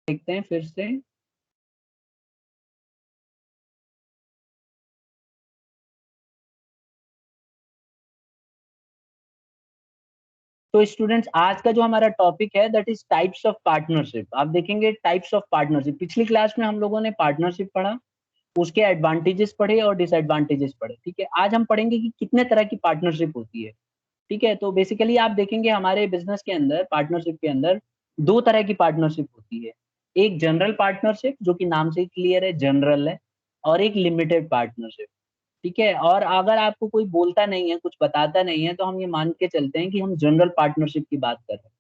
देखते हैं फिर से। तो स्टूडेंट्स, आज का जो हमारा टॉपिक है that is types of partnership. आप देखेंगे टाइप्स ऑफ पार्टनरशिप। पिछली क्लास में हम लोगों ने पार्टनरशिप पढ़ा, उसके एडवांटेजेस पढ़े और डिसएडवांटेजेस पढ़े। ठीक है, आज हम पढ़ेंगे कि कितने तरह की पार्टनरशिप होती है। ठीक है, तो बेसिकली आप देखेंगे हमारे बिजनेस के अंदर पार्टनरशिप के अंदर दो तरह की पार्टनरशिप होती है। एक जनरल पार्टनरशिप जो कि नाम से ही क्लियर है, जनरल है, और एक लिमिटेड पार्टनरशिप। ठीक है, और अगर आपको कोई बोलता नहीं है, कुछ बताता नहीं है, तो हम ये मान के चलते हैं कि हम जनरल पार्टनरशिप की बात कर रहे हैं।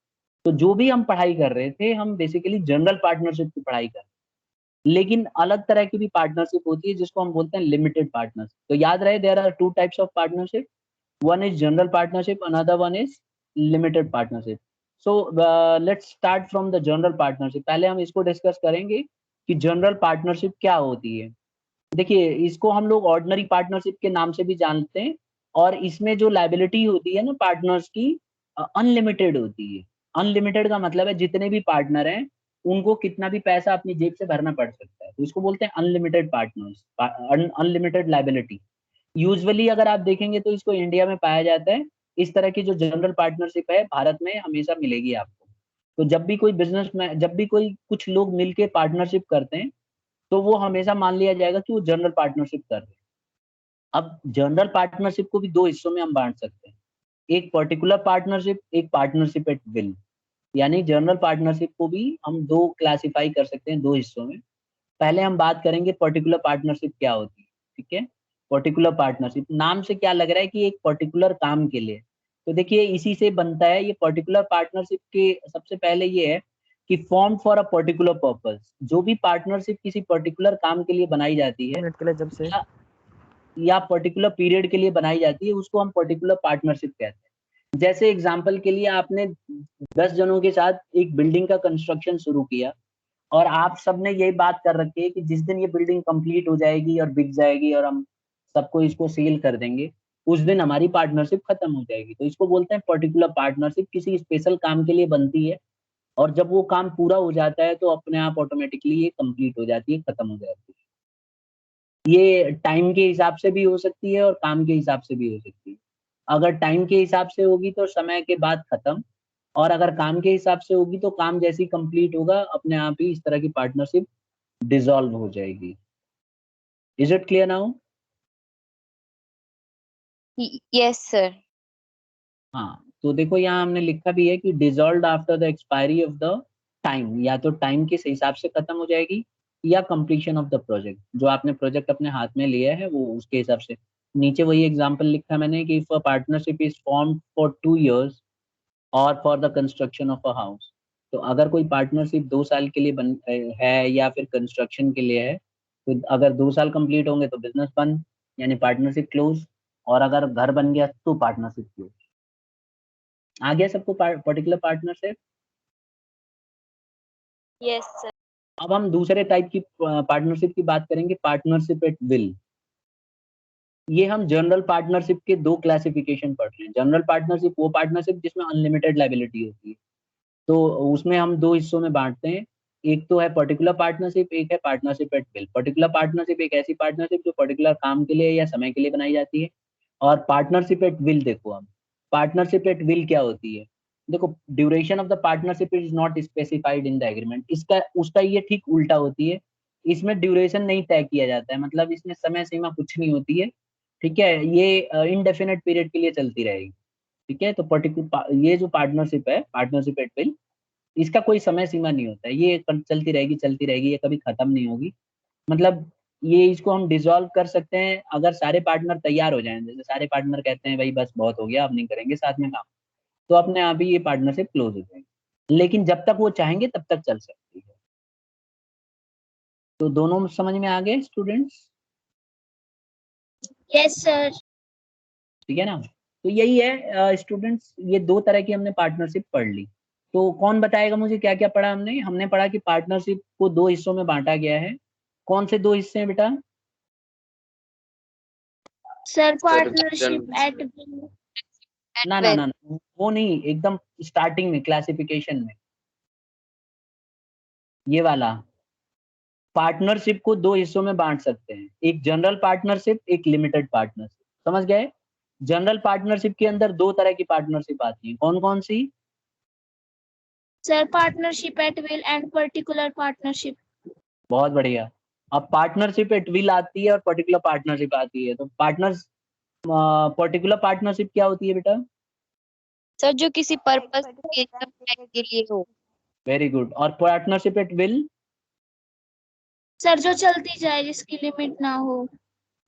तो जो भी हम पढ़ाई कर रहे थे, हम बेसिकली जनरल पार्टनरशिप की पढ़ाई कर रहे हैं। लेकिन अलग तरह की भी पार्टनरशिप होती है जिसको हम बोलते हैं लिमिटेड पार्टनरशिप। तो याद रहे, there are two types of partnership. One is general partnership, another one is limited partnership. So let's start from the general partnership. पहले हम इसको डिस्कस करेंगे कि जनरल पार्टनरशिप क्या होती है। देखिए, इसको हम लोग ऑर्डिनरी पार्टनरशिप के नाम से भी जानते हैं, और इसमें जो लाइबिलिटी होती है ना पार्टनर्स की, अनलिमिटेड होती है। अनलिमिटेड का मतलब है जितने भी पार्टनर हैं उनको कितना भी पैसा अपनी जेब से भरना पड़ सकता है, तो इसको बोलते हैं unlimited partners, unlimited liability. Usually अगर आप देखेंगे तो इसको इंडिया में पाया जाता है। इस तरह की जो जनरल पार्टनरशिप है भारत में हमेशा मिलेगी आपको। तो जब भी कोई बिजनेस में, जब भी कोई कुछ लोग मिलके पार्टनरशिप करते हैं, तो वो हमेशा मान लिया जाएगा कि वो जनरल पार्टनरशिप कर रहे हैं। अब जनरल पार्टनरशिप को भी दो हिस्सों में हम बांट सकते हैं, एक पर्टिकुलर पार्टनरशिप, एक पार्टनरशिप एट विल। यानी जनरल पार्टनरशिप को भी हम दो क्लासिफाई कर सकते हैं, दो हिस्सों में। पहले हम बात करेंगे पर्टिकुलर पार्टनरशिप क्या होती है। ठीक है, पर्टिकुलर पार्टनरशिप नाम से क्या लग रहा है कि एक पर्टिकुलर काम के लिए। तो देखिए, इसी से बनता है ये पर्टिकुलर पार्टनरशिप के। सबसे पहले ये है कि form for a particular purpose. जो भी पार्टनरशिप किसी पर्टिकुलर काम के लिए बनाई जाती है, मिनट के लिए जब से या पर्टिकुलर पीरियड के लिए बनाई जाती है, उसको हम पर्टिकुलर पार्टनरशिप कहते हैं। जैसे एग्जांपल के लिए आपने 10 जनों के साथ एक बिल्डिंग का कंस्ट्रक्शन शुरू किया, और आप सबने यही बात कर रखी है कि जिस दिन ये बिल्डिंग कंप्लीट हो जाएगी और बिक जाएगी और हम सबको इसको सेल कर देंगे, उस दिन हमारी पार्टनरशिप खत्म हो जाएगी। तो इसको बोलते हैं पर्टिकुलर पार्टनरशिप। किसी स्पेशल काम के लिए बनती है, और जब वो काम पूरा हो जाता है तो अपने आप ऑटोमेटिकली ये कंप्लीट हो जाती है, खत्म हो जाती है। ये टाइम के हिसाब से भी हो सकती है और काम के हिसाब से भी हो सकती है। अगर टाइम के हिसाब से होगी तो समय के बाद खत्म, और अगर काम के हिसाब से होगी तो काम जैसे ही कंप्लीट होगा अपने आप ही इस तरह की पार्टनरशिप डिसॉल्व हो जाएगी। Is it clear now? Yes, sir. हाँ, तो देखो यहाँ हमने लिखा भी है कि dissolve after the expiry of the time. या तो टाइम के हिसाब से खत्म हो जाएगी, या कंप्लीशन ऑफ द प्रोजेक्ट, जो आपने प्रोजेक्ट अपने हाथ में लिया है वो उसके हिसाब से। नीचे वही एग्जांपल लिखा मैंने कि if a partnership is formed for 2 years और for the construction of a house. तो अगर कोई पार्टनरशिप 2 साल के लिए बन है या फिर कंस्ट्रक्शन के लिए है, तो अगर 2 साल कंप्लीट होंगे तो बिजनेस बंद, यानी पार्टनरशिप क्लोज। और अगर घर बन गया तो पार्टनरशिप क्लोज। आ गया सबको पर्टिकुलर पार्टनरशिप? Yes, sir. अब हम दूसरे टाइप की पार्टनरशिप की बात करेंगे, पार्टनरशिप एट विल। ये हम जनरल पार्टनरशिप के दो क्लासिफिकेशन पढ़ रहे हैं। जनरल पार्टनरशिप वो पार्टनरशिप जिसमें अनलिमिटेड लायबिलिटी होती है, तो उसमें हम दो हिस्सों में बांटते हैं। एक तो है पर्टिकुलर पार्टनरशिप, एक है partnership at will. Particular partnership एक ऐसी पार्टनरशिप जो पर्टिकुलर काम के लिए या समय के लिए बनाई जाती है। और पार्टनरशिप एट विल देखो, हम पार्टनरशिप एट विल क्या होती है। देखो, duration of the partnership is not specified in the agreement. इसका उसका ये ठीक उल्टा होती है। इसमें ड्यूरेशन नहीं तय किया जाता है, मतलब इसमें समय सीमा कुछ नहीं होती है। ठीक है, ये इनडेफिनेट पीरियड के लिए चलती रहेगी। ठीक है, तो पर्टिकुलर ये जो पार्टनरशिप है, पार्टनरशिप एट विल, इसका कोई समय सीमा नहीं होता है। ये चलती रहेगी, ये कभी खत्म नहीं होगी। मतलब ये इसको हम डिसॉल्व कर सकते हैं अगर सारे पार्टनर तैयार हो जाएं। जैसे सारे पार्टनर कहते हैं भाई बस बहुत हो गया, अब नहीं करेंगे साथ में काम, तो अपने आप ही ये पार्टनरशिप क्लोज हो जाएगी। लेकिन जब तक वो चाहेंगे तब तक चल सकती है। तो दोनों समझ में आ गए स्टूडेंट्स? Yes, sir. ठीक है ना? तो यही है स्टूडेंट्स, ये दो तरह की हमने पार्टनरशिप पढ़ ली। तो कौन बताएगा मुझे क्या क्या पढ़ा हमने? हमने पढ़ा कि पार्टनरशिप को दो हिस्सों में बांटा गया है। कौन से दो हिस्से हैं बेटा? Sir, partnership at will. ना ना ना ना, वो नहीं, एकदम स्टार्टिंग में क्लासिफिकेशन में। ये वाला पार्टनरशिप को दो हिस्सों में बांट सकते हैं, एक जनरल पार्टनरशिप, एक लिमिटेड पार्टनरशिप। समझ गए? जनरल पार्टनरशिप के अंदर दो तरह की पार्टनरशिप आती है, कौन कौन सी? Sir partnership at will and particular partnership. बहुत बढ़िया। अब पार्टनरशिप एट विल आती है और पर्टिकुलर पार्टनरशिप आती है, तो पार्टनर्स पर्टिकुलर पार्टनरशिप क्या होती है बेटा? सर जो किसी पर्पस के लिए हो। Very good. और पार्टनरशिप एट विल? सर जो चलती जाए, जिसकी लिमिट ना हो।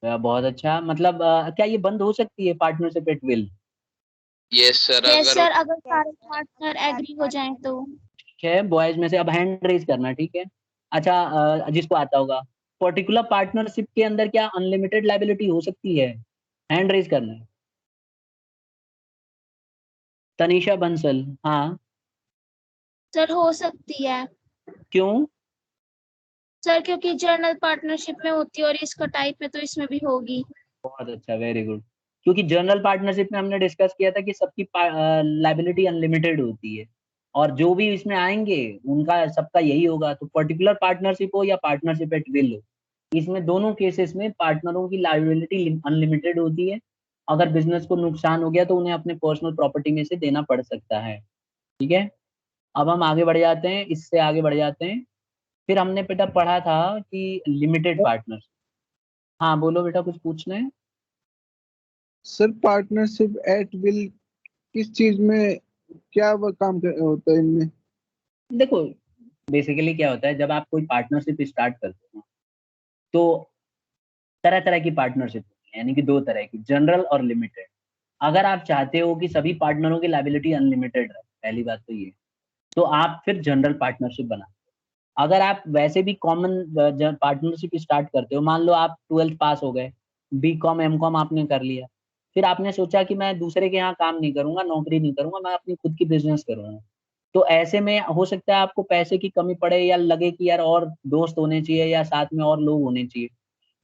बहुत अच्छा। मतलब क्या ये बंद हो सकती है partnership at will? Yes sir, yes अगर सर, अगर सारे पार्टनर एग्री हो जाएं तो। ठीक है, बॉयज में से अब हैंड रेज करना, ठीक है? अच्छा, जिसको आता होगा, पर्टिकुलर पार्टनरशिप के अंदर क्या अनलिमिटेड लायबिलिटी हो सकती है? हैंड रेज करना है। तनीषा बंसल, हाँ। सर हो सकती है। क्यों? सर क्योंकि जर्नल पार्टनरशिप में होती है और इसका टाइप है तो इसमें भी होगी। बहुत अच्छा, वेरी गुड। क्योंकि जनरल पार्टनरशिप में हमने डिस्कस किया था कि सबकी लायबिलिटी अनलिमिटेड होती है, और जो भी इसमें आएंगे उनका सबका यही होगा। तो पर्टिकुलर पार्टनरशिप हो या पार्टनरशिप एट विल हो, इसमें दोनों केसेस में पार्टनरों की लायबिलिटी अनलिमिटेड होती है। अगर बिजनेस को नुकसान हो गया तो उन्हें अपने पर्सनल प्रॉपर्टी में से देना पड़ सकता है। ठीक है, अब हम आगे बढ़ जाते हैं, इससे आगे बढ़ जाते हैं। फिर हमने बेटा पढ़ा था कि लिमिटेड पार्टनर्स। हाँ बोलो बेटा, कुछ पूछना है? सर पार्टनरशिप एट विल किस चीज में, क्या वो होता है इनमें? देखो, बेसिकली क्या होता है, जब आप कोई पार्टनरशिप स्टार्ट करते हो तो तरह तरह की पार्टनरशिप होती है, यानी कि दो तरह की, जनरल और लिमिटेड। अगर आप चाहते हो कि सभी पार्टनरों की लायबिलिटी अनलिमिटेड रहे, पहली बात तो ये, तो आप फिर जनरल पार्टनरशिप बनाते हो। अगर आप वैसे भी कॉमन पार्टनरशिप स्टार्ट करते हो, मान लो आप 12th पास हो गए, बी कॉम एम कॉम आपने कर लिया, फिर आपने सोचा कि मैं दूसरे के यहाँ काम नहीं करूंगा, नौकरी नहीं करूंगा, मैं अपनी खुद की बिजनेस करूंगा। तो ऐसे में हो सकता है आपको पैसे की कमी पड़े, या लगे कि यार और दोस्त होने चाहिए या साथ में और लोग होने चाहिए।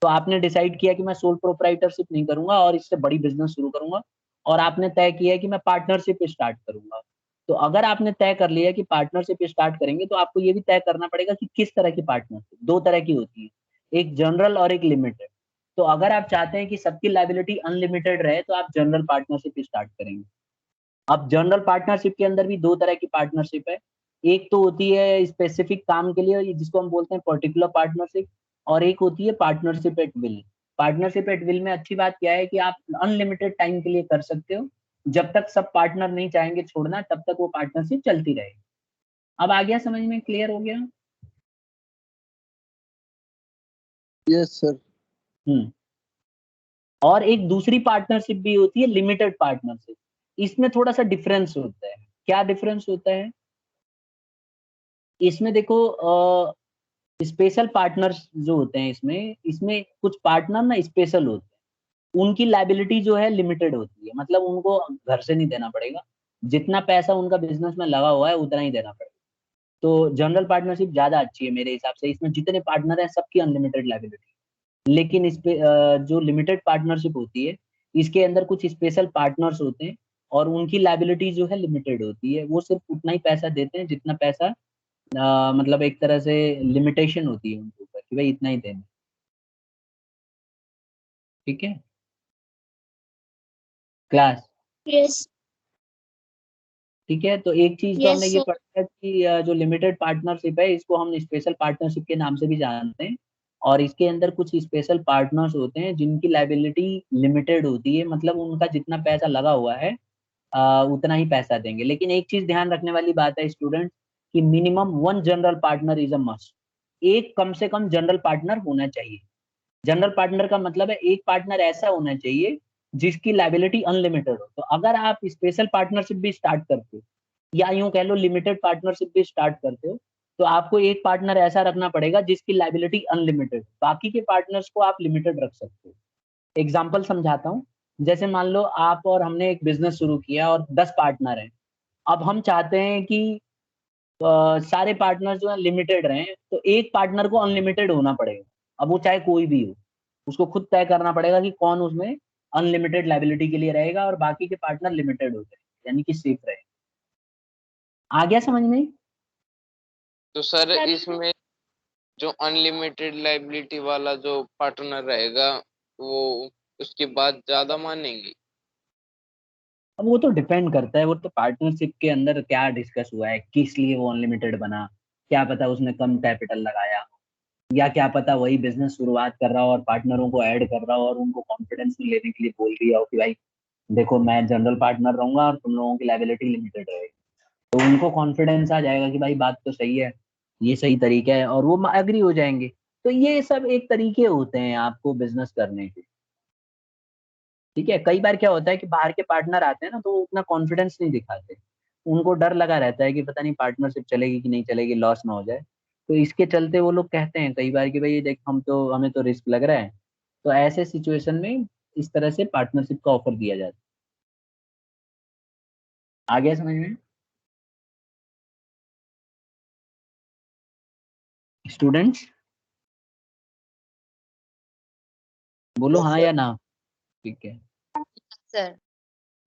तो आपने डिसाइड किया कि मैं सोल प्रोप्राइटरशिप नहीं करूंगा और इससे बड़ी बिजनेस शुरू करूंगा, और आपने तय किया है कि मैं पार्टनरशिप स्टार्ट करूंगा। तो अगर आपने तय कर लिया कि पार्टनरशिप स्टार्ट करेंगे, तो आपको ये भी तय करना पड़ेगा कि किस तरह की पार्टनरशिप। दो तरह की होती है, एक जनरल और एक लिमिटेड। तो अगर आप चाहते हैं कि सबकी लायबिलिटी अनलिमिटेड रहे, तो आप जनरल पार्टनरशिप स्टार्ट करेंगे। अब जनरल पार्टनरशिप के अंदर भी दो तरह की पार्टनरशिप है। एक तो होती है स्पेसिफिक काम के लिए, जिसको हम बोलते हैं पर्टिकुलर पार्टनरशिप, और एक होती है partnership at will. Partnership at will में अच्छी बात क्या है कि आप अनलिमिटेड टाइम के लिए कर सकते हो, जब तक सब पार्टनर नहीं चाहेंगे छोड़ना, तब तक वो पार्टनरशिप चलती रहेगी। अब आ गया समझ में? क्लियर हो गया? Yes sir. हम्म। और एक दूसरी पार्टनरशिप भी होती है, लिमिटेड पार्टनरशिप। इसमें थोड़ा सा डिफरेंस होता है। क्या डिफरेंस होता है? इसमें देखो, स्पेशल पार्टनर्स जो होते हैं, इसमें इसमें कुछ पार्टनर ना स्पेशल होते हैं, उनकी लायबिलिटी जो है लिमिटेड होती है। मतलब उनको घर से नहीं देना पड़ेगा, जितना पैसा उनका बिजनेस में लगा हुआ है उतना ही देना पड़ेगा। तो जनरल पार्टनरशिप ज्यादा अच्छी है मेरे हिसाब से, इसमें जितने पार्टनर हैं सबकी अनलिमिटेड लायबिलिटी। लेकिन इस पे जो लिमिटेड पार्टनरशिप होती है, इसके अंदर कुछ स्पेशल पार्टनर्स होते हैं, और उनकी लायबिलिटी जो है लिमिटेड होती है। वो सिर्फ उतना ही पैसा देते हैं जितना पैसा, मतलब एक तरह से लिमिटेशन होती है उनके ऊपर कि भाई इतना ही देना। ठीक है क्लास? यस। ठीक है, तो एक चीज तो हमने यस ये सर। पढ़ा है कि जो लिमिटेड पार्टनरशिप है, इसको हम स्पेशल पार्टनरशिप के नाम से भी जानते हैं। और इसके अंदर कुछ स्पेशल पार्टनर्स होते हैं जिनकी लायबिलिटी लिमिटेड होती है, मतलब उनका जितना पैसा लगा हुआ है उतना ही पैसा देंगे। लेकिन एक चीज ध्यान रखने वाली बात है स्टूडेंट, कि minimum one general partner is a must. एक कम से कम जनरल पार्टनर होना चाहिए। जनरल पार्टनर का मतलब है एक पार्टनर ऐसा होना चाहिए जिसकी लायबिलिटी अनलिमिटेड हो। तो अगर आप स्पेशल पार्टनरशिप भी स्टार्ट करते हो, या यूं कह लो लिमिटेड पार्टनरशिप भी स्टार्ट करते हो, तो आपको एक पार्टनर ऐसा रखना पड़ेगा जिसकी लायबिलिटी अनलिमिटेड, बाकी के पार्टनर्स को आप लिमिटेड रख सकते हो। एग्जाम्पल समझाता हूँ। जैसे मान लो आप और हमने एक बिजनेस शुरू किया और 10 पार्टनर हैं। अब हम चाहते हैं कि सारे पार्टनर जो है लिमिटेड रहे, तो एक पार्टनर को अनलिमिटेड होना पड़ेगा। अब वो चाहे कोई भी हो, उसको खुद तय करना पड़ेगा कि कौन उसमें अनलिमिटेड लायबिलिटी के लिए रहेगा और बाकी के पार्टनर लिमिटेड हो जाए, यानी कि सेफ रहे। आ गया समझ में? तो सर सर, इसमें जो अनलिमिटेड लाइबिलिटी वाला जो पार्टनर रहेगा वो उसके बाद ज्यादा मानेंगे। अब वो तो डिपेंड करता है, वो तो पार्टनरशिप के अंदर क्या डिस्कस हुआ है, किस लिए वो अनलिमिटेड बना। क्या पता उसने कम कैपिटल लगाया, या क्या पता वही बिजनेस शुरुआत कर रहा हो और पार्टनरों को ऐड कर रहा हो और उनको कॉन्फिडेंस में लेने के लिए बोल दिया हो कि भाई देखो मैं जनरल पार्टनर रहूंगा और तुम लोगों की लायबिलिटी लिमिटेड रहेगी। तो उनको कॉन्फिडेंस आ जाएगा कि भाई बात तो सही है, ये सही तरीका है, और वो एग्री हो जाएंगे। तो ये सब एक तरीके होते हैं आपको बिजनेस करने के। ठीक है, कई बार क्या होता है कि बाहर के पार्टनर आते हैं ना, तो वो उतना कॉन्फिडेंस नहीं दिखाते। उनको डर लगा रहता है कि पता नहीं पार्टनरशिप चलेगी कि नहीं चलेगी, लॉस ना हो जाए। तो इसके चलते वो लोग कहते हैं कई बार कि भाई देख हमें तो रिस्क लग रहा है। तो ऐसे सिचुएशन में इस तरह से पार्टनरशिप का ऑफर दिया जाता है। आ गया समझ में स्टूडेंट्स? बोलो हाँ या ना। ठीक है, सर।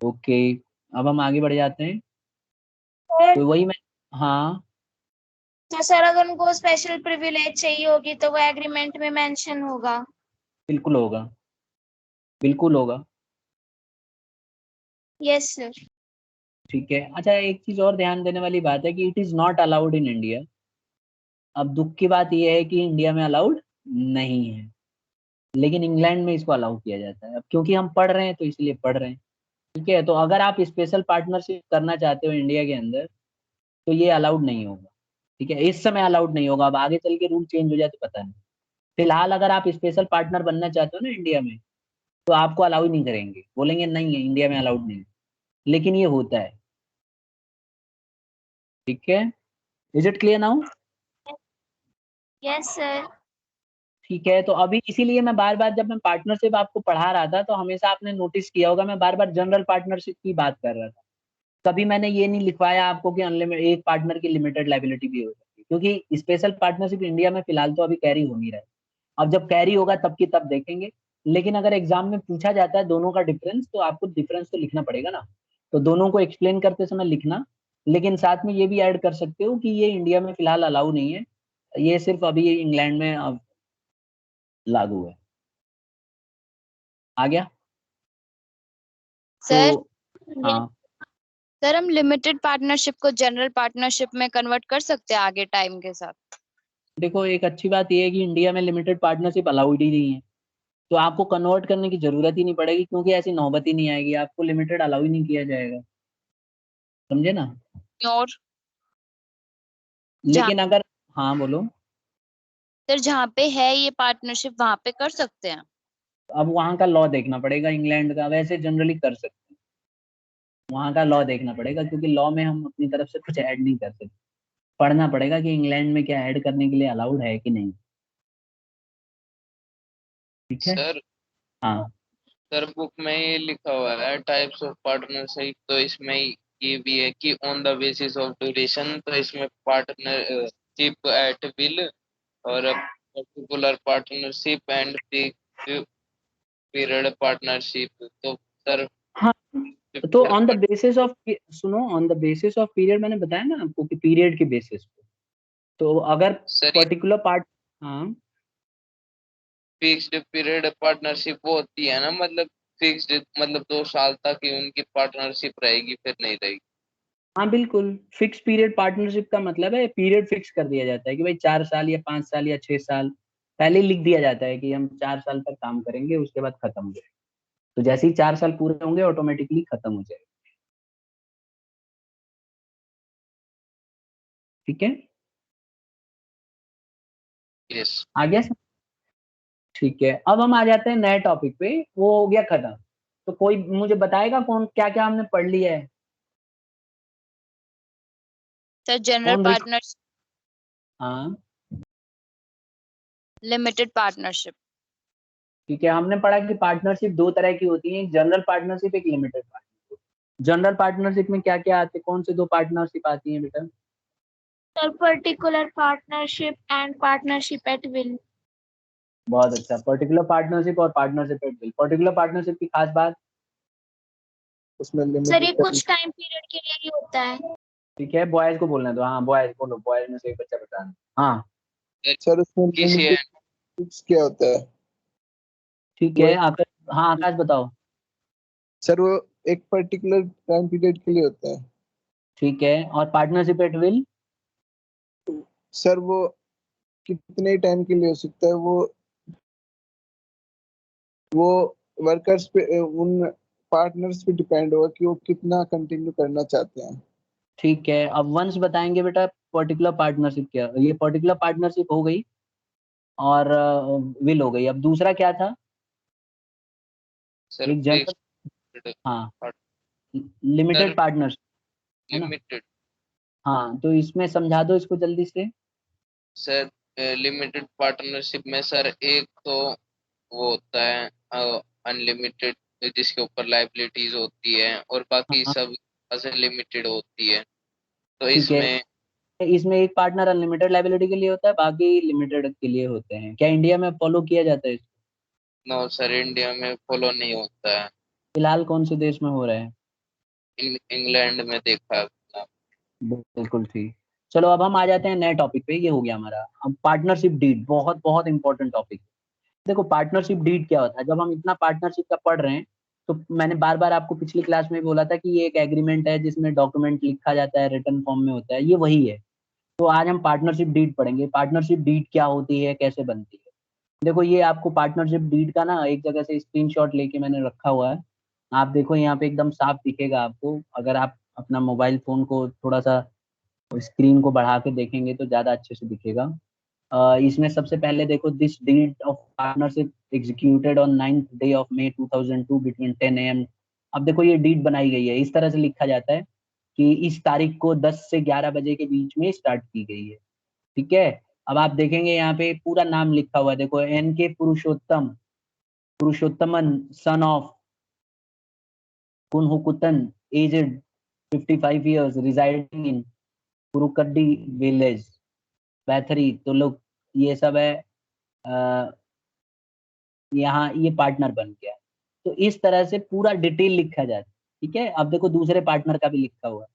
ओके। अब हम आगे बढ़ जाते हैं। तो वही मैं, हाँ तो सर अगर उनको स्पेशल प्रिविलेज चाहिए होगी तो वो एग्रीमेंट में मेंशन होगा। बिल्कुल होगा, बिल्कुल होगा। Yes sir. ठीक है, अच्छा एक चीज और ध्यान देने वाली बात है कि it is not allowed in India. अब दुख की बात यह है कि इंडिया में अलाउड नहीं है, लेकिन इंग्लैंड में इसको अलाउ किया जाता है। अब क्योंकि हम पढ़ रहे हैं तो इसलिए पढ़ रहे हैं। ठीक है, तो अगर आप स्पेशल पार्टनरशिप करना चाहते हो इंडिया के अंदर तो ये अलाउड नहीं होगा। ठीक है, इस समय अलाउड नहीं होगा, अब आगे चल के रूल चेंज हो जाए तो पता नहीं। फिलहाल अगर आप स्पेशल पार्टनर बनना चाहते हो ना इंडिया में, तो आपको अलाउ ही नहीं करेंगे, बोलेंगे नहीं है इंडिया में अलाउड नहीं है। लेकिन ये होता है। ठीक है, is it clear now? Yes sir. ठीक है, तो अभी इसीलिए मैं बार बार जब मैं पार्टनरशिप आपको पढ़ा रहा था तो हमेशा आपने नोटिस किया होगा मैं बार बार जनरल पार्टनरशिप की बात कर रहा था। कभी मैंने ये नहीं लिखवाया आपको कि अनलिमिटेड एक पार्टनर की लिमिटेड लाइबिलिटी भी हो सकती है, क्योंकि स्पेशल पार्टनरशिप इंडिया में फिलहाल तो अभी कैरी हो नहीं रहा है। अब जब कैरी होगा तब की तब देखेंगे। लेकिन अगर एग्जाम में पूछा जाता है दोनों का डिफरेंस, तो आपको डिफरेंस तो लिखना पड़ेगा ना। तो दोनों को एक्सप्लेन करते समय लिखना, लेकिन साथ में ये भी ऐड कर सकते हो कि ये इंडिया में फिलहाल अलाउ नहीं है, ये सिर्फ अभी इंग्लैंड में अब लागू है। आ गया? तो सर हाँ, सर हम लिमिटेड पार्टनरशिप को जनरल पार्टनरशिप में कन्वर्ट कर सकते हैं आगे टाइम के साथ। देखो एक अच्छी बात ये है कि इंडिया में लिमिटेड पार्टनरशिप अलाउड ही नहीं है। तो आपको कन्वर्ट करने की जरूरत ही नहीं पड़ेगी, क्योंकि ऐसी नौबत ही नहीं आएगी, आपको लिमिटेड अलाउ ही नहीं किया जाएगा। समझे ना? और जहाँ लेकिन अगर, हाँ बोलो। सर जहाँ पे है ये पार्टनरशिप वहां पे कर सकते हैं। अब वहाँ का लॉ देखना पड़ेगा इंग्लैंड का, वैसे जनरली कर सकते हैं। वहाँ का लॉ देखना पड़ेगा, क्योंकि लॉ में हम अपनी तरफ से कुछ ऐड नहीं कर सकते। पढ़ना पड़ेगा कि इंग्लैंड में क्या ऐड करने के लिए अलाउड है कि नहीं। ठीक है, सर हाँ सर बुक में ये लिखा हुआ है टाइप्स ऑफ पार्टनरशिप, तो इसमें ये भी है कि on the basis of duration, तो इसमें पार्टनरशिप एट विल और particular partnership and period partnership. तो सर हाँ। तो ऑन द बेसिस ऑफ, सुनो, on the basis of period मैंने बताया ना आपको कि पीरियड के बेसिस पे। तो अगर सर ये पर्टिकुलर पार्ट, हाँ फिक्स्ड पीरियड पार्टनरशिप वो होती है ना, मतलब फिक्स्ड, मतलब 2 साल तक ही उनकी पार्टनरशिप रहेगी फिर नहीं रहेगी। हाँ बिल्कुल, फिक्स पीरियड पार्टनरशिप का मतलब है पीरियड फिक्स कर दिया जाता है कि भाई 4 साल या 5 साल या 6 साल पहले ही लिख दिया जाता है कि हम 4 साल तक काम करेंगे, उसके बाद खत्म हो जाएगा। तो जैसे ही 4 साल पूरे होंगे ऑटोमेटिकली खत्म हो जाएगा। ठीक है, यस। आ गया सर? ठीक है, अब हम आ जाते हैं नए टॉपिक पे, वो हो गया खत्म। तो कोई मुझे बताएगा कौन क्या क्या हमने पढ़ लिया है? सर जनरल कौन पार्टनरशिप, हाँ लिमिटेड पार्टनरशिप। ठीक है, हमने पढ़ा कि पार्टनरशिप दो तरह की होती है, एक जनरल पार्टनरशिप, एक लिमिटेड पार्टनरशिप। जनरल पार्टनरशिप में क्या क्या आते, कौन से दो पार्टनरशिप आती है बेटा? Sir particular partnership and partnership at will. बहुत अच्छा, पर्टिकुलर पार्टनरशिप और partnership at will. Particular partnership की खास बात, उसमें सर ये लिमिटेड कुछ टाइम पीरियड के लिए ही होता है। ठीक है, बॉयज को बोलना है तो हाँ बॉयज बोलो, बॉयज में से एक बच्चा बताना। हाँ सर उसमें किसी लिमिटेड क्या होता है? ठीक वो है, एक, आकाश, हाँ आकाश बताओ। सर वो एक पर्टिकुलर टाइम पीरियड के लिए होता है। ठीक है, और पार्टनरशिप एट विल? सर वो कितने टाइम के लिए हो सकता है? वो वर्कर्स पे, उन पार्टनर्स पे डिपेंड होगा कि वो कितना कंटिन्यू करना चाहते हैं। ठीक है, अब वंस बताएंगे बेटा पर्टिकुलर पार्टनरशिप क्या, ये पर्टिकुलर पार्टनरशिप हो गई और विल हो गई। अब दूसरा क्या था? सर एक जनरल, हाँ लिमिटेड पार्टनरशिप, है ना? लिमिटेड। हाँ तो इसमें समझा दो इसको जल्दी से। सर लिमिटेड पार्टनरशिप में सर एक तो वो होता है अनलिमिटेड, जिसके ऊपर लाइबिलिटीज होती है और बाकी हाँ सब से लिमिटेड होती है। तो ठीक है, इसमें इसमें एक पार्टनर अनलिमिटेड लाइबिलिटी के लिए होता है, बाकी लिमिटेड के लिए होते हैं। क्या इंडिया में फॉलो किया जाता है इसको? नो सर, इंडिया में फॉलो नहीं होता है। फिलहाल कौन से देश में हो रहा है? इंग्लैंड में देखा है अपना। बिल्कुल ठीक। चलो अब हम आ जाते हैं नए टॉपिक पे, ये हो गया हमारा। अब पार्टनरशिप डीड, बहुत बहुत इंपॉर्टेंट टॉपिक। देखो पार्टनरशिप डीड क्या होता है, जब हम इतना पार्टनरशिप का पढ़ रहे हैं तो मैंने बार बार आपको पिछली क्लास में बोला था कि ये एक एग्रीमेंट है जिसमें डॉक्यूमेंट लिखा जाता है, रिटन फॉर्म में होता है, ये वही है। तो आज हम पार्टनरशिप डीड पढ़ेंगे। पार्टनरशिप डीड क्या होती है, कैसे बनती है। देखो ये आपको पार्टनरशिप डीड का ना एक जगह से स्क्रीनशॉट लेके मैंने रखा हुआ है। आप देखो यहाँ पे एकदम साफ दिखेगा आपको, अगर आप अपना मोबाइल फोन को थोड़ा सा स्क्रीन को बढ़ा के देखेंगे तो ज्यादा अच्छे से दिखेगा। इसमें सबसे पहले देखो, this deed of partnership executed on 9th day of May 2002 between 10 AM। अब देखो ये डीड बनाई गई है, इस तरह से लिखा जाता है कि इस तारीख को 10 से 11 बजे के बीच में स्टार्ट की गई है। ठीक है, अब आप देखेंगे यहाँ पे पूरा नाम लिखा हुआ है, देखो NK Purushottam, Purushothaman son of Kunhukuttan, aged 55 years, residing in Purukkadi village, Bathery. तो लोग ये सब है, यहाँ ये पार्टनर बन गया। तो इस तरह से पूरा डिटेल लिखा जाता है। ठीक है, अब देखो दूसरे पार्टनर का भी लिखा हुआ है।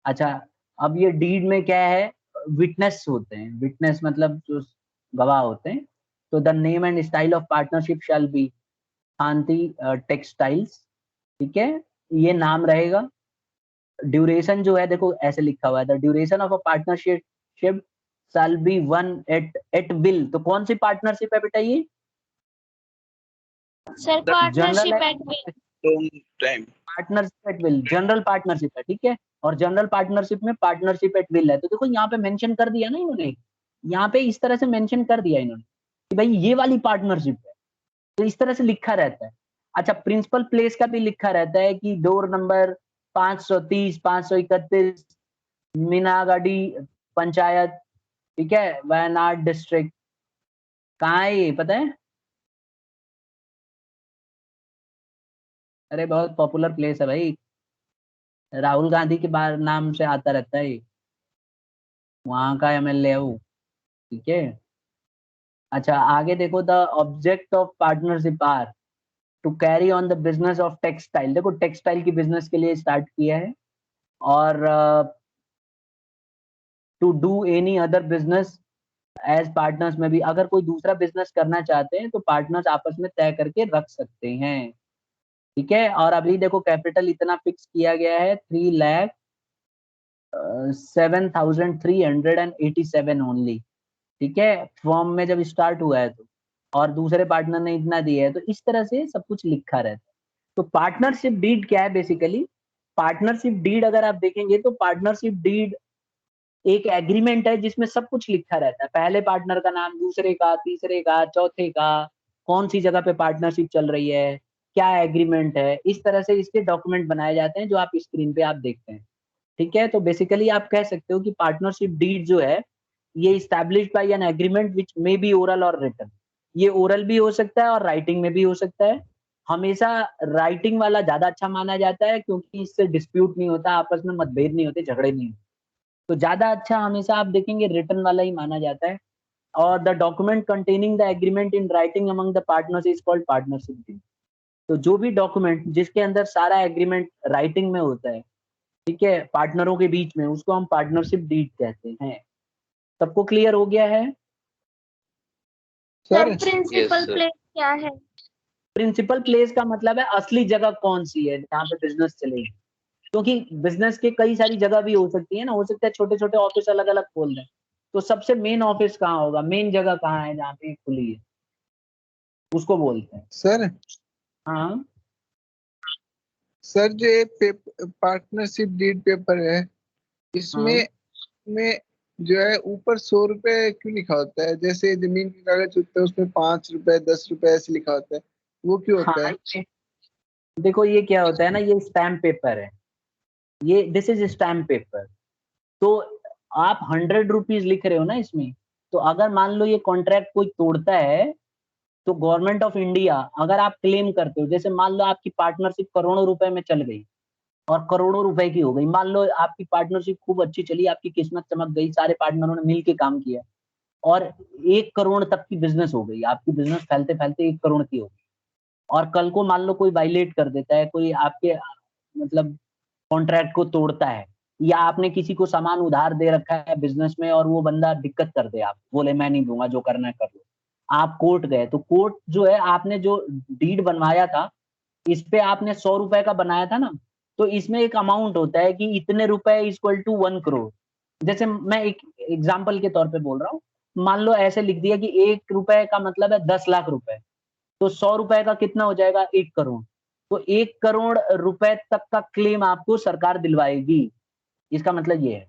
अच्छा, अब ये डीड में क्या है, विटनेस होते हैं, विटनेस मतलब जो गवाह होते हैं। तो the name and style of partnership shall B Shanti textiles. ठीक है, ये नाम रहेगा। ड्यूरेशन जो है देखो ऐसे लिखा हुआ है, the duration of a partnership shall be one at will. तो कौन सी पार्टनरशिप है बेटा ये? सर जनरल है, partnership at will. Long time. Partnership at will, general partnership है। ठीक है, और जनरल पार्टनरशिप में पार्टनरशिप एट विल है। तो देखो यहाँ पे मेंशन कर दिया ना इन्होंने, यहाँ पे इस तरह से मेंशन कर दिया इन्होंने कि भाई ये वाली पार्टनरशिप है। तो इस तरह से लिखा रहता है। अच्छा, प्रिंसिपल प्लेस का भी लिखा रहता है कि डोर नंबर 530, 531, मीनागाड़ी पंचायत। ठीक है, वायनाड डिस्ट्रिक्ट। कहाँ है ये पता है? अरे बहुत पॉपुलर प्लेस है भाई, राहुल गांधी के बार नाम से आता रहता है ये, वहां का MLA है वो। ठीक है, अच्छा आगे देखो, the object of partnership are to carry on the business of textile. देखो टेक्सटाइल की बिजनेस के लिए स्टार्ट किया है। और to do any other business as partners में भी, अगर कोई दूसरा बिजनेस करना चाहते हैं तो पार्टनर्स आपस में तय करके रख सकते हैं। ठीक है, और अभी देखो कैपिटल इतना फिक्स किया गया है, 3,07,387 ओनली। ठीक है, फॉर्म में जब स्टार्ट हुआ है तो, और दूसरे पार्टनर ने इतना दिया है। तो इस तरह से सब कुछ लिखा रहता है। तो पार्टनरशिप डीड क्या है बेसिकली? पार्टनरशिप डीड अगर आप देखेंगे तो पार्टनरशिप डीड एक एग्रीमेंट है जिसमें सब कुछ लिखा रहता है, पहले पार्टनर का नाम, दूसरे का, तीसरे का, चौथे का, कौन सी जगह पे पार्टनरशिप चल रही है, क्या एग्रीमेंट है। इस तरह से इसके डॉक्यूमेंट बनाए जाते हैं जो आप स्क्रीन पे आप देखते हैं। ठीक है, तो बेसिकली आप कह सकते हो कि पार्टनरशिप डीड जो है ये established bye an agreement which may be oral और रिटन। ये ओरल भी हो सकता है और राइटिंग में भी हो सकता है। हमेशा राइटिंग वाला ज्यादा अच्छा माना जाता है क्योंकि इससे डिस्प्यूट नहीं होता, आपस में मतभेद नहीं होते, झगड़े नहीं होते। तो ज्यादा अच्छा हमेशा आप देखेंगे रिटर्न वाला ही माना जाता है। और the document containing the agreement in writing among the partners is called partnership deed. तो जो भी डॉक्यूमेंट जिसके अंदर सारा एग्रीमेंट राइटिंग में होता है ठीक है, पार्टनरों के बीच में, उसको हम पार्टनरशिप डीड कहते हैं। सबको क्लियर हो गया है? Sir yes principal sir. Place क्या है? प्रिंसिपल प्लेस का मतलब है असली जगह कौन सी है जहाँ पे बिजनेस चलेगी, क्योंकि बिजनेस के कई सारी जगह भी हो सकती है ना, हो सकता है छोटे छोटे ऑफिस अलग अलग खोल दें, तो सबसे मेन ऑफिस कहाँ होगा, मेन जगह कहाँ है जहाँ पे खुली है, उसको बोलते हैं। सर हाँ सर जो ये पार्टनरशिप डीड पेपर है, हाँ इसमें में जो है ऊपर 100 रुपए क्यों लिखा होता है? जैसे जमीन के कागज होते हैं उसमें 5 रुपए 10 रुपए ऐसे लिखा होता है, वो क्यों होता हाँ, है? देखो ये क्या होता है ना, ये स्टैम्प पेपर है, ये दिस इज स्टैम्प पेपर। तो आप 100 रुपीज लिख रहे हो ना इसमें, तो अगर मान लो ये कॉन्ट्रैक्ट कोई तोड़ता है, तो गवर्नमेंट ऑफ इंडिया अगर आप क्लेम करते हो, जैसे मान लो आपकी पार्टनरशिप करोड़ों रुपए में चल गई और करोड़ों रुपए की हो गई, मान लो आपकी पार्टनरशिप खूब अच्छी चली, आपकी किस्मत चमक गई, सारे पार्टनरों ने मिल के काम किया और 1 करोड़ तक की बिजनेस हो गई, आपकी बिजनेस फैलते फैलते 1 करोड़ की हो गई, और कल को मान लो कोई वायलेट कर देता है, कोई आपके मतलब कॉन्ट्रैक्ट को तोड़ता है, या आपने किसी को सामान उधार दे रखा है बिजनेस में और वो बंदा दिक्कत कर दे, आप बोले मैं नहीं दूंगा, जो करना है कर लो, आप कोर्ट गए, तो कोर्ट जो है, आपने जो डीड बनवाया था, इस पे आपने 100 रुपए का बनाया था ना, तो इसमें एक अमाउंट होता है कि इतने रुपए इक्वल टू 1 करोड़। जैसे मैं एक एग्जाम्पल के तौर पे बोल रहा हूँ, मान लो ऐसे लिख दिया कि 1 रुपए का मतलब है 10 लाख रुपए, तो 100 रुपए का कितना हो जाएगा, 1 करोड़। तो 1 करोड़ रुपए तक का क्लेम आपको सरकार दिलवाएगी, इसका मतलब ये है।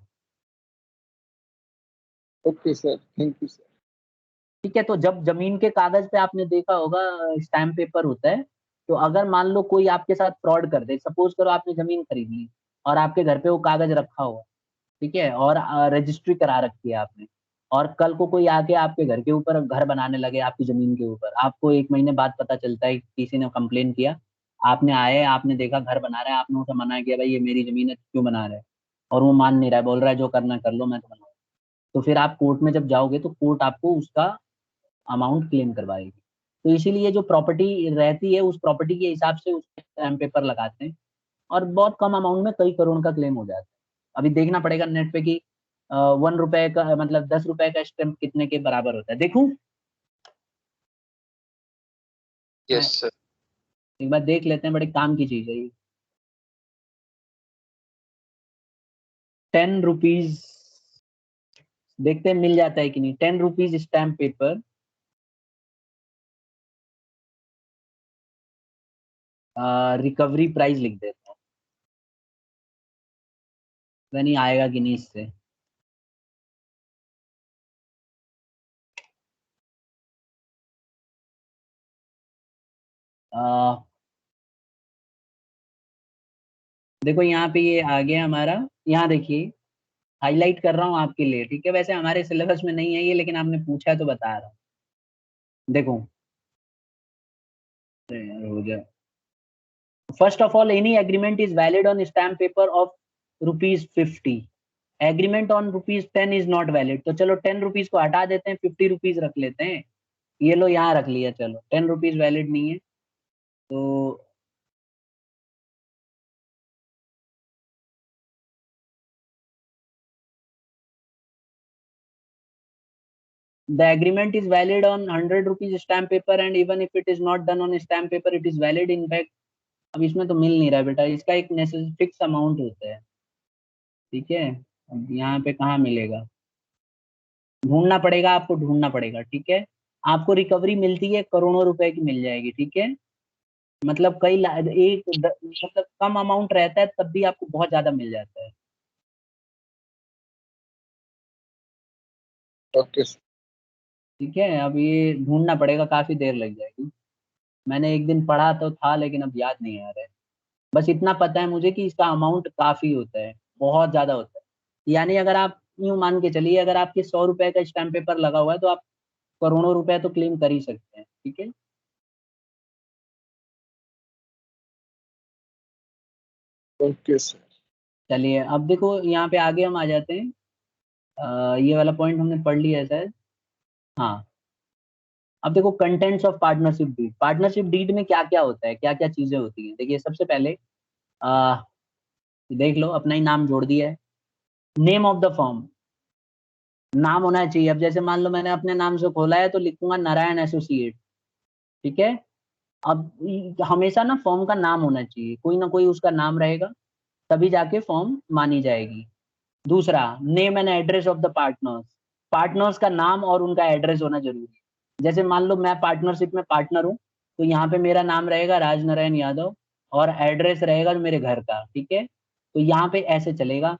Okay sir, thank you sir. ठीक है, तो जब जमीन के कागज पे आपने देखा होगा स्टैम्प पेपर होता है, तो अगर मान लो कोई आपके साथ फ्रॉड कर दे, सपोज करो आपने जमीन खरीद ली और आपके घर पे वो कागज रखा हुआ, ठीक है, और रजिस्ट्री करा रखी है आपने, और कल को कोई आके आपके घर के ऊपर घर बनाने लगे, आपकी जमीन के ऊपर, आपको 1 महीने बाद पता चलता है कि किसी ने कंप्लेन किया, आपने आए, आपने देखा घर बना रहा है, आपने उसे मना किया, भाई ये मेरी जमीन है, क्यों बना रहे है, और वो मान नहीं रहा है, बोल रहा है जो करना कर लो, मैं तो बनाऊँ, तो फिर आप कोर्ट में जब जाओगे तो कोर्ट आपको उसका अमाउंट क्लेम करवाएगी। तो इसीलिए जो प्रॉपर्टी रहती है, उस प्रॉपर्टी के हिसाब से उस स्टैम्प पेपर लगाते हैं, और बहुत कम अमाउंट में कई करोड़ का क्लेम हो जाता है। अभी देखना पड़ेगा नेट पे कि 1 रुपए का मतलब 10 रुपए का स्टैम्प कितने के बराबर होता है, देखूं यस मैं, सर। एक बार देख लेते हैं, बड़े काम की चीज है ये। 10 रुपीज, देखते हैं मिल जाता है कि नहीं, 10 rupees stamp paper, recovery price लिख देते हैं, पता नहीं आएगा कि नहीं इससे। अ, देखो यहाँ पे ये आ गया हमारा, यहाँ देखिए हाईलाइट कर रहा हूँ आपके लिए, ठीक है, वैसे हमारे सिलेबस में नहीं है ये, लेकिन आपने पूछा है तो बता रहा हूँ। देखो, हो जाए, first of all any agreement is valid on stamp paper of ₹50, agreement on ₹10 is not valid, तो चलो 10 रुपीज को हटा देते हैं, 50 रुपीज रख लेते हैं, ये लो यहाँ रख लिया, चलो 10 रुपीज वैलिड नहीं है, तो the agreement is valid on 100 rupees stamp paper and even if it is not done on stamp paper it is valid in fact। अब इसमें तो मिल नहीं रहा है बेटा, इसका एक फिक्स अमाउंट होता है, ठीक है, अब यहाँ पे कहाँ मिलेगा, ढूंढना पड़ेगा, आपको ढूंढना पड़ेगा, ठीक है, आपको रिकवरी मिलती है करोड़ों रुपए की मिल जाएगी, ठीक है, मतलब मतलब कम अमाउंट रहता है तब भी आपको बहुत ज्यादा मिल जाता है। Okay sir. ठीक है, अब ये ढूंढना पड़ेगा, काफी देर लग जाएगी, मैंने एक दिन पढ़ा तो था लेकिन अब याद नहीं आ रहा है, बस इतना पता है मुझे कि इसका अमाउंट काफी होता है, बहुत ज्यादा होता है, यानी अगर आप यूं मान के चलिए, अगर आपके 100 रुपए का स्टैम्प पेपर लगा हुआ है तो आप करोड़ों रुपए तो क्लेम कर ही सकते हैं, ठीक है। Okay sir. चलिए अब देखो यहाँ पे आगे हम आ जाते हैं, ये वाला पॉइंट हमने पढ़ लिया है शायद, हाँ, अब देखो contents of partnership deed, partnership deed में क्या क्या होता है, क्या क्या चीजें होती हैं, देखिए सबसे पहले देख लो अपना ही नाम जोड़ दिया है। नेम ऑफ द फर्म, नाम होना चाहिए। अब जैसे मान लो मैंने अपने नाम से खोला है तो लिखूंगा नारायण एसोसिएट, ठीक है। अब हमेशा ना फर्म का नाम होना चाहिए, कोई ना कोई उसका नाम रहेगा, तभी जाके फर्म मानी जाएगी। दूसरा, name and address of the partners, partners का नाम और उनका एड्रेस होना जरूरी है। जैसे मान लो मैं पार्टनरशिप में पार्टनर हूँ, तो यहाँ पे मेरा नाम रहेगा राज नारायण यादव और एड्रेस रहेगा मेरे घर का, ठीक है। तो यहाँ पे ऐसे चलेगा,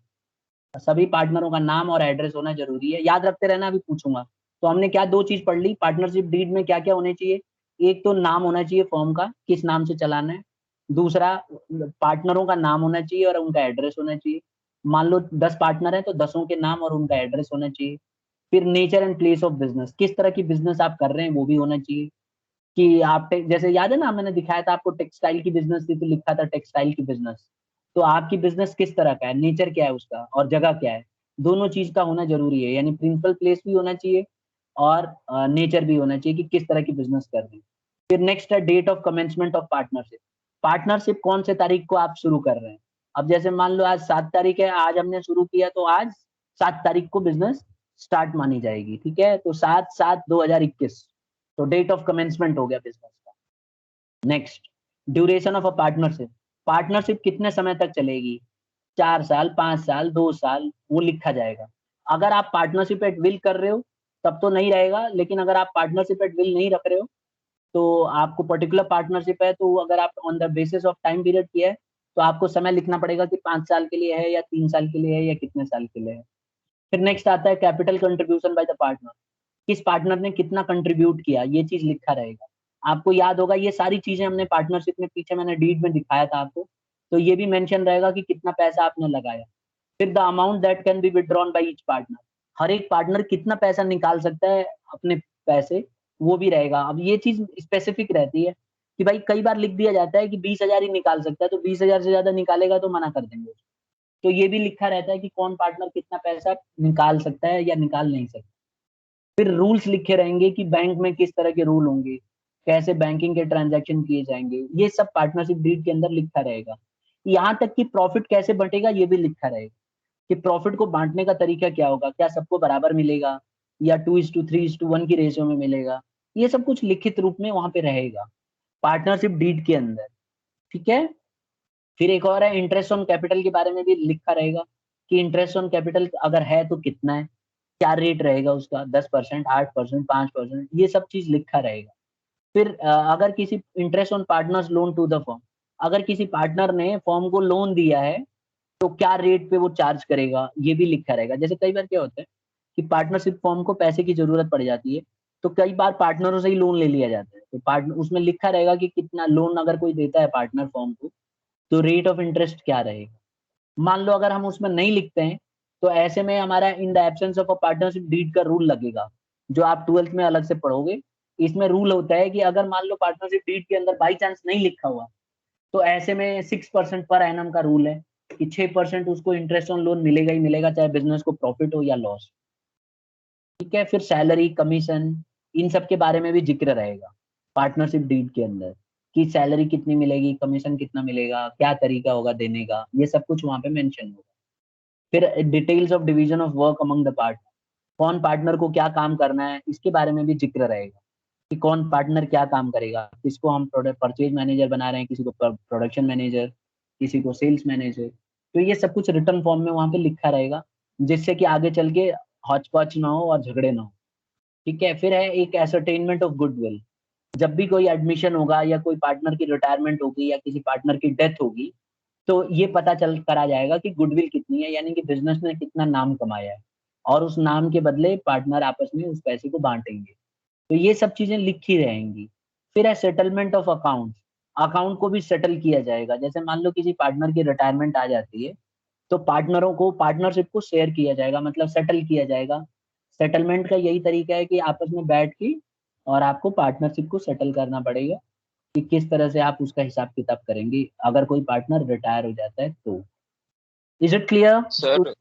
सभी पार्टनरों का नाम और एड्रेस होना जरूरी है, याद रखते रहना, अभी पूछूंगा। तो हमने क्या दो चीज पढ़ ली, पार्टनरशिप डीड में क्या क्या होने चाहिए। एक तो नाम होना चाहिए फर्म का, किस नाम से चलाना है। दूसरा, पार्टनरों का नाम होना चाहिए और उनका एड्रेस होना चाहिए। मान लो 10 पार्टनर है तो 10 के नाम और उनका एड्रेस होना चाहिए। फिर nature and place of business, किस तरह की बिजनेस आप कर रहे हैं वो भी होना चाहिए। कि आप जैसे याद है ना, मैंने दिखाया था आपको टेक्सटाइल की बिजनेस थी तो लिखा था टेक्सटाइल की बिजनेस। तो आपकी बिजनेस किस तरह का है, नेचर क्या है उसका और जगह क्या है, दोनों चीज का होना जरूरी है। यानी प्रिंसिपल प्लेस भी होना चाहिए और नेचर भी होना चाहिए कि किस तरह की बिजनेस कर रहे हैं। फिर नेक्स्ट है date of commencement of partnership, partnership कौन से तारीख को आप शुरू कर रहे हैं। अब जैसे मान लो आज 7 तारीख है, आज हमने शुरू किया तो आज 7 तारीख को बिजनेस स्टार्ट मानी जाएगी, ठीक है। तो 7/7/2021, तो डेट ऑफ कमेंसमेंट हो गया बिजनेस का। Next, duration of a partnership, partnership कितने समय तक चलेगी, 4 साल, 5 साल, 2 साल, वो लिखा जाएगा। अगर आप पार्टनरशिप एट विल कर रहे हो तब तो नहीं रहेगा, लेकिन अगर आप पार्टनरशिप एट विल नहीं रख रहे हो तो आपको पर्टिकुलर पार्टनरशिप है, तो अगर आप on the basis of time period किया है तो आपको समय लिखना पड़ेगा कि 5 साल के लिए है या 3 साल के लिए है या कितने साल के लिए है। फिर नेक्स्ट आता है capital contribution by the partner, किस पार्टनर ने कितना कंट्रीब्यूट किया, ये चीज लिखा रहेगा। आपको याद होगा ये सारी चीजें हमने पार्टनरशिप में पीछे मैंने डीड में दिखाया था आपको, तो ये भी मेंशन रहेगा कि कितना पैसा आपने लगाया। फिर the amount that can be withdrawn by each partner, हर एक पार्टनर कितना पैसा निकाल सकता है अपने पैसे, वो भी रहेगा। अब ये चीज स्पेसिफिक रहती है कि भाई कई बार लिख दिया जाता है कि 20,000 ही निकाल सकता है, तो 20,000 से ज्यादा निकालेगा तो मना कर देंगे। तो ये भी लिखा रहता है कि कौन पार्टनर कितना पैसा निकाल सकता है या निकाल नहीं सकता। फिर रूल्स लिखे रहेंगे कि बैंक में किस तरह के रूल होंगे, कैसे बैंकिंग के ट्रांजैक्शन किए जाएंगे, ये सब पार्टनरशिप डीड के अंदर लिखा रहेगा। यहाँ तक कि प्रॉफिट कैसे बंटेगा ये भी लिखा रहेगा कि प्रॉफिट को बांटने का तरीका क्या होगा, क्या सबको बराबर मिलेगा या 2:3:1 की रेशियो में मिलेगा, ये सब कुछ लिखित रूप में वहां पे रहेगा पार्टनरशिप डीड के अंदर, ठीक है। फिर एक और है इंटरेस्ट ऑन कैपिटल के बारे में भी लिखा रहेगा कि इंटरेस्ट ऑन कैपिटल अगर है तो कितना है, क्या रेट रहेगा उसका, 10%, 8%, 5%, ये सब चीज लिखा रहेगा। फिर अगर किसी interest on partners loan to the firm, अगर किसी पार्टनर ने फर्म को लोन दिया है तो क्या रेट पे वो चार्ज करेगा, ये भी लिखा रहेगा। जैसे कई बार क्या होता है कि पार्टनरशिप फर्म को पैसे की जरूरत पड़ जाती है, तो कई बार पार्टनरों से ही लोन ले लिया जाता है, तो पार्टनर उसमें लिखा रहेगा कि कितना लोन अगर कोई देता है पार्टनर फर्म को तो रेट ऑफ इंटरेस्ट क्या रहेगा। मान लो अगर हम उसमें नहीं लिखते हैं तो ऐसे में हमारा in the absence of a partnership deed का रूल लगेगा, जो आप 12th में अलग से पढ़ोगे। इसमें रूल होता है कि अगर मान लो पार्टनरशिप डीड के अंदर बाई चांस नहीं लिखा हुआ तो ऐसे में 6% पर एनम का रूल है कि 6% उसको इंटरेस्ट ऑन लोन मिलेगा ही मिलेगा, चाहे बिजनेस को प्रॉफिट हो या लॉस, ठीक है। फिर सैलरी, कमीशन, इन सब के बारे में भी जिक्र रहेगा पार्टनरशिप डीड के अंदर कि सैलरी कितनी मिलेगी, कमीशन कितना मिलेगा, क्या तरीका होगा देने का, ये सब कुछ वहां पे मेंशन होगा। फिर details of division of work among the partner, कौन पार्टनर को क्या काम करना है इसके बारे में भी जिक्र रहेगा कि कौन पार्टनर क्या काम करेगा, किसको हम प्रोडक्ट परचेज मैनेजर बना रहे हैं, किसी को प्रोडक्शन मैनेजर, किसी को सेल्स मैनेजर। तो ये सब कुछ रिटर्न फॉर्म में वहां पे लिखा रहेगा जिससे कि आगे चल के हौच पौच ना हो और झगड़े ना हो, ठीक है। फिर है एक एसरटेनमेंट ऑफ गुडविल, जब भी कोई एडमिशन होगा या कोई पार्टनर की रिटायरमेंट होगी या किसी पार्टनर की डेथ होगी तो ये पता चल करा जाएगा कि गुडविल कितनी है, यानी कि बिजनेस ने कितना नाम कमाया है और उस नाम के बदले पार्टनर आपस में उस पैसे को बांटेंगे। तो ये सब चीजें लिखी रहेंगी। फिर है सेटलमेंट ऑफ अकाउंट, अकाउंट को भी सेटल किया जाएगा। जैसे मान लो किसी पार्टनर की रिटायरमेंट आ जाती है तो पार्टनरों को पार्टनरशिप को शेयर किया जाएगा, मतलब सेटल किया जाएगा। सेटलमेंट का यही तरीका है कि आपस में बैठ के और आपको पार्टनरशिप को सेटल करना पड़ेगा कि किस तरह से आप उसका हिसाब किताब करेंगे अगर कोई पार्टनर रिटायर हो जाता है तो। Is it clear? सर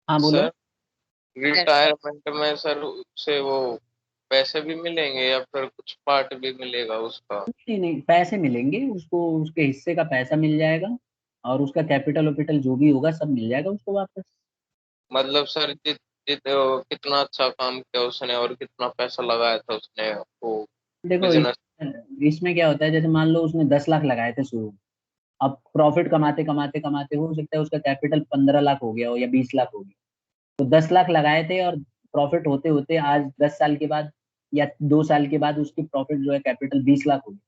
हाँ बोलो। सर रिटायरमेंट में सर से वो पैसे भी मिलेंगे या फिर कुछ पार्ट भी मिलेगा उसका? नहीं नहीं, पैसे मिलेंगे उसको, उसके हिस्से का पैसा मिल जाएगा और उसका कैपिटल वैपिटल जो भी होगा सब मिल जाएगा उसको वापस। मतलब सर कितना अच्छा काम किया उसने और कितना पैसा लगाया था उसने वो देखो बिजनेस। इसमें क्या होता है, जैसे मान लो उसने 10 लाख लगाए थे शुरू में, अब प्रॉफिट कमाते कमाते कमाते हो सकता है उसका कैपिटल 15 लाख हो गया हो या 20 लाख हो गया। तो 10 लाख लगाए थे और प्रॉफिट होते होते आज 10 साल के बाद या 2 साल के बाद उसकी प्रॉफिट जो है कैपिटल 20 लाख हो गई।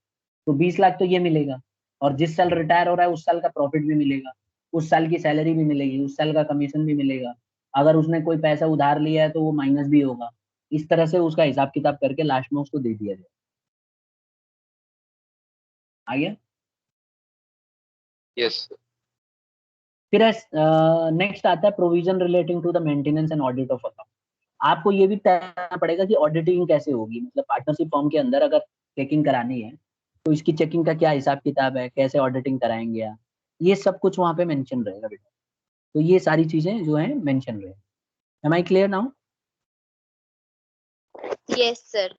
तो 20 लाख तो ये मिलेगा, और जिस साल रिटायर हो रहा है उस साल का प्रॉफिट भी मिलेगा, उस साल की सैलरी भी मिलेगी, उस साल का कमीशन भी मिलेगा। अगर उसने कोई पैसा उधार लिया है तो वो माइनस भी होगा। इस तरह से उसका हिसाब किताब करके लास्ट में उसको दे दिया जाए। आ गया? यस। फिर नेक्स्ट आता है provision relating to the maintenance and audit of account. आपको ये भी तय करना पड़ेगा कि ऑडिटिंग कैसे होगी, मतलब पार्टनरशिप फर्म के अंदर अगर चेकिंग करानी है तो इसकी चेकिंग का क्या हिसाब किताब है, कैसे ऑडिटिंग कराएंगे आप, ये सब कुछ वहाँ पे मेंशन रहेगा बेटा। तो ये सारी चीजें जो है मेंशन रहे। Am I clear now? Yes sir.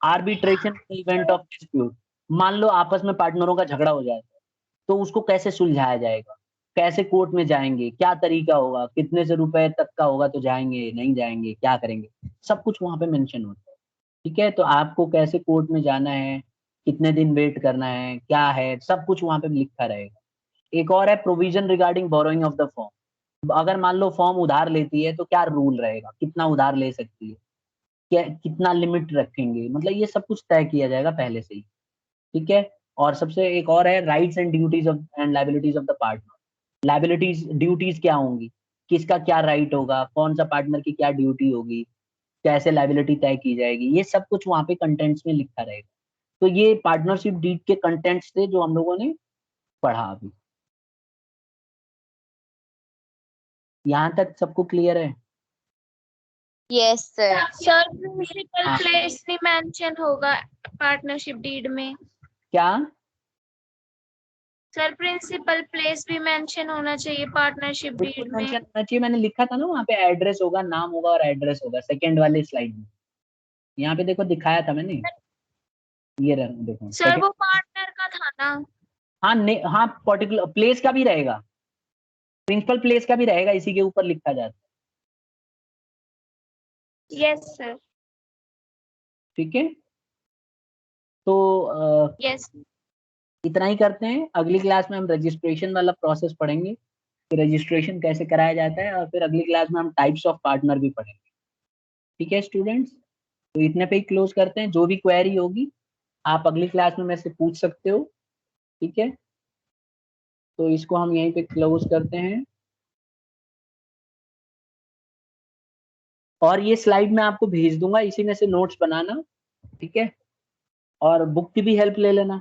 Arbitration event of dispute, मान लो आपस में पार्टनरों का झगड़ा हो जाए तो उसको कैसे सुलझाया जाएगा, कैसे कोर्ट में जाएंगे, क्या तरीका होगा, कितने से रुपए तक का होगा तो जाएंगे नहीं जाएंगे, क्या करेंगे, सब कुछ वहां पे मेंशन होता है। ठीक है, तो आपको कैसे कोर्ट में जाना है, कितने दिन वेट करना है, क्या है, सब कुछ वहां पे लिखा रहेगा। एक और है provision regarding borrowing of the form. अगर मान लो फॉर्म उधार लेती है तो क्या रूल रहेगा, कितना उधार ले सकती है, क्या कितना लिमिट रखेंगे, मतलब ये सब कुछ तय किया जाएगा पहले से ही। ठीक है, और सबसे एक और है rights and duties of and liabilities of the partner. Liabilities duties क्या होंगी, किसका क्या राइट होगा, कौन सा पार्टनर की क्या ड्यूटी होगी, कैसे लाइबिलिटी तय की जाएगी, ये सब कुछ वहां पे कंटेंट्स में लिखा रहेगा। तो ये पार्टनरशिप डीड के कंटेंट्स थे जो हम लोगों ने पढ़ा अभी। यहाँ तक सबको क्लियर है? Yes sir. सर प्रिंसिपल हाँ। प्लेस भी मेंशन होगा पार्टनरशिप डीड में। क्या? सर प्रिंसिपल प्लेस भी मेंशन होना चाहिए पार्टनरशिप बिल्कुल डीड मेंशन में। होना चाहिए, मैंने लिखा था ना वहाँ पे एड्रेस होगा, नाम होगा और एड्रेस होगा सेकंड वाले स्लाइड में। यहाँ पे देखो दिखाया था मैंने, ये रहा देखो सर सेकंड। वो पार्टनर का था ना। हाँ हाँ, पर्टिकुलर प्लेस का भी रहेगा, प्रिंसिपल प्लेस का भी रहेगा, इसी के ऊपर लिखा जाता है। Yes sir. ठीक है, तो यस। इतना ही करते हैं। अगली क्लास में हम रजिस्ट्रेशन वाला प्रोसेस पढ़ेंगे कि रजिस्ट्रेशन कैसे कराया जाता है, और फिर अगली क्लास में हम टाइप्स ऑफ पार्टनर भी पढ़ेंगे। ठीक है स्टूडेंट्स, तो इतने पे ही क्लोज करते हैं। जो भी क्वेरी होगी आप अगली क्लास में मेरे से पूछ सकते हो। ठीक है, तो इसको हम यहीं पे क्लोज करते हैं। और ये स्लाइड मैं आपको भेज दूंगा, इसी में से नोट्स बनाना। ठीक है, और बुक की भी हेल्प ले लेना।